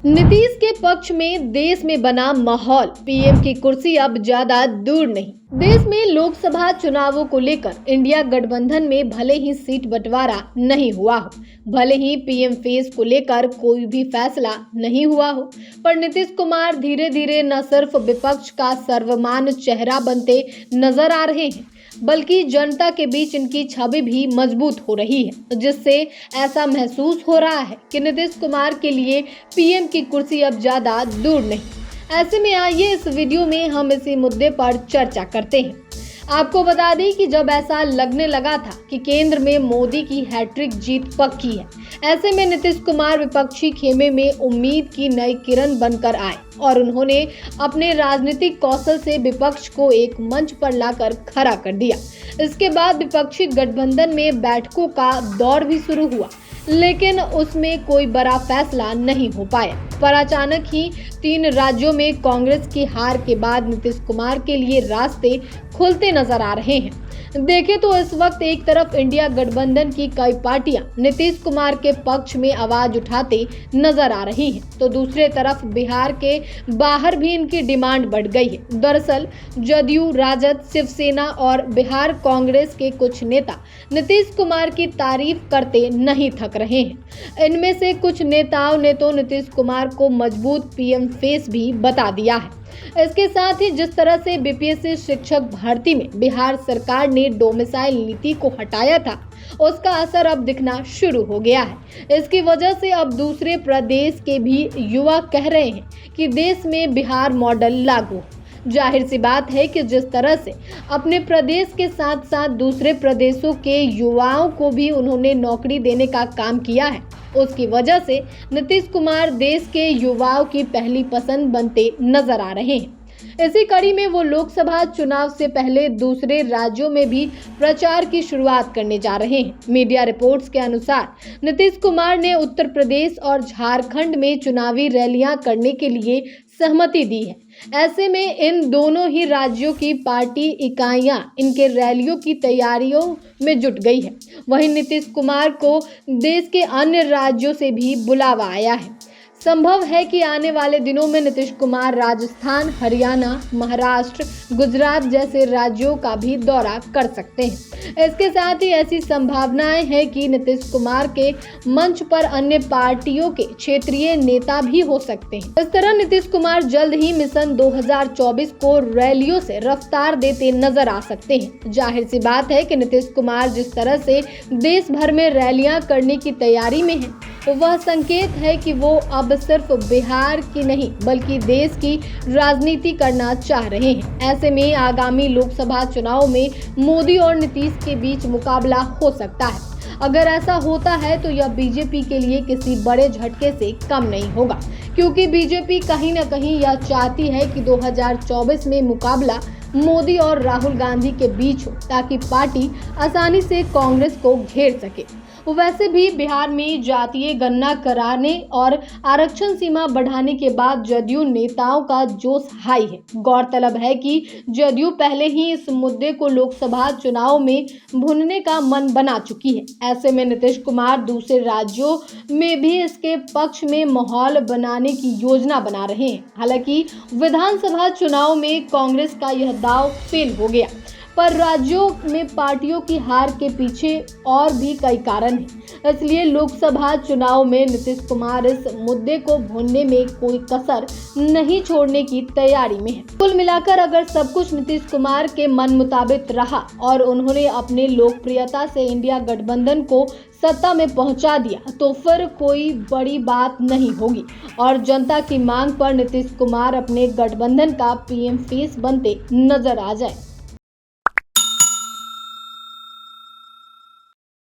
नीतीश के पक्ष में देश में बना माहौल, पीएम की कुर्सी अब ज्यादा दूर नहीं। देश में लोकसभा चुनावों को लेकर इंडिया गठबंधन में भले ही सीट बंटवारा नहीं हुआ हो, भले ही पीएम फेस को लेकर कोई भी फैसला नहीं हुआ हो, पर नीतीश कुमार धीरे धीरे न सिर्फ विपक्ष का सर्वमान्य चेहरा बनते नजर आ रहे हैं, बल्कि जनता के बीच इनकी छवि भी मजबूत हो रही है, जिससे ऐसा महसूस हो रहा है कि नीतीश कुमार के लिए पीएम की कुर्सी अब ज्यादा दूर नहीं। ऐसे में आइए इस वीडियो में हम इसी मुद्दे पर चर्चा करते हैं। आपको बता दें कि जब ऐसा लगने लगा था कि केंद्र में मोदी की हैट्रिक जीत पक्की है, ऐसे में नीतीश कुमार विपक्षी खेमे में उम्मीद की नई किरण बनकर आए और उन्होंने अपने राजनीतिक कौशल से विपक्ष को एक मंच पर लाकर खड़ा कर दिया। इसके बाद विपक्षी गठबंधन में बैठकों का दौर भी शुरू हुआ, लेकिन उसमें कोई बड़ा फैसला नहीं हो पाया। पर अचानक ही 3 राज्यों में कांग्रेस की हार के बाद नीतीश कुमार के लिए रास्ते खुलते नजर आ रहे हैं। देखें तो इस वक्त एक तरफ इंडिया गठबंधन की कई पार्टियां नीतीश कुमार के पक्ष में आवाज उठाते नजर आ रही हैं, तो दूसरे तरफ बिहार के बाहर भी इनकी डिमांड बढ़ गई है। दरअसल जदयू, राजद, शिवसेना और बिहार कांग्रेस के कुछ नेता नीतीश कुमार की तारीफ करते नहीं थक रहे हैं। इनमें से कुछ नेताओं ने तो नीतीश कुमार को मजबूत पीएम फेस भी बता दिया है। इसके साथ ही जिस तरह से बीपीएससी शिक्षक भर्ती में बिहार सरकार ने डोमिसाइल नीति को हटाया था, उसका असर अब दिखना शुरू हो गया है। इसकी वजह से अब दूसरे प्रदेश के भी युवा कह रहे हैं कि देश में बिहार मॉडल लागू हो। जाहिर सी बात है कि जिस तरह से अपने प्रदेश के साथ साथ दूसरे प्रदेशों के युवाओं को भी उन्होंने नौकरी देने का काम किया है, उसकी वजह से नीतीश कुमार देश के युवाओं की पहली पसंद बनते नजर आ रहे हैं। इसी कड़ी में वो लोकसभा चुनाव से पहले दूसरे राज्यों में भी प्रचार की शुरुआत करने जा रहे हैं। मीडिया रिपोर्ट्स के अनुसार नीतीश कुमार ने उत्तर प्रदेश और झारखंड में चुनावी रैलियां करने के लिए सहमति दी है। ऐसे में इन दोनों ही राज्यों की पार्टी इकाइयां इनके रैलियों की तैयारियों में जुट गई है। वहीं नीतीश कुमार को देश के अन्य राज्यों से भी बुलावा आया है। संभव है कि आने वाले दिनों में नीतीश कुमार राजस्थान, हरियाणा, महाराष्ट्र, गुजरात जैसे राज्यों का भी दौरा कर सकते हैं। इसके साथ ही ऐसी संभावनाएं हैं कि नीतीश कुमार के मंच पर अन्य पार्टियों के क्षेत्रीय नेता भी हो सकते हैं। इस तरह नीतीश कुमार जल्द ही मिशन 2024 को रैलियों से रफ्तार देते नजर आ सकते हैं। जाहिर सी बात है कि नीतीश कुमार जिस तरह से देश भर में रैलियां करने की तैयारी में है, वह संकेत है कि वो अब सिर्फ बिहार की नहीं बल्कि देश की राजनीति करना चाह रहे हैं। ऐसे में आगामी लोकसभा चुनाव में मोदी और नीतीश के बीच मुकाबला हो सकता है। अगर ऐसा होता है तो यह बीजेपी के लिए किसी बड़े झटके से कम नहीं होगा, क्योंकि बीजेपी कहीं न कहीं यह चाहती है कि 2024 में मुकाबला मोदी और राहुल गांधी के बीच हो, ताकि पार्टी आसानी से कांग्रेस को घेर सके। वैसे भी बिहार में जातीय गणना कराने और आरक्षण सीमा बढ़ाने के बाद जदयू नेताओं का जोश हाई है। गौरतलब है कि जदयू पहले ही इस मुद्दे को लोकसभा चुनाव में भुनने का मन बना चुकी है। ऐसे में नीतीश कुमार दूसरे राज्यों में भी इसके पक्ष में माहौल बनाने की योजना बना रहे हैं। हालांकि विधानसभा चुनाव में कांग्रेस का यह दांव फेल हो गया, पर राज्यों में पार्टियों की हार के पीछे और भी कई कारण हैं। इसलिए लोकसभा चुनाव में नीतीश कुमार इस मुद्दे को भूनने में कोई कसर नहीं छोड़ने की तैयारी में है। कुल मिलाकर अगर सब कुछ नीतीश कुमार के मन मुताबिक रहा और उन्होंने अपने लोकप्रियता से इंडिया गठबंधन को सत्ता में पहुंचा दिया, तो फिर कोई बड़ी बात नहीं होगी और जनता की मांग पर नीतीश कुमार अपने गठबंधन का पीएम फेस बनते नजर आ जाए।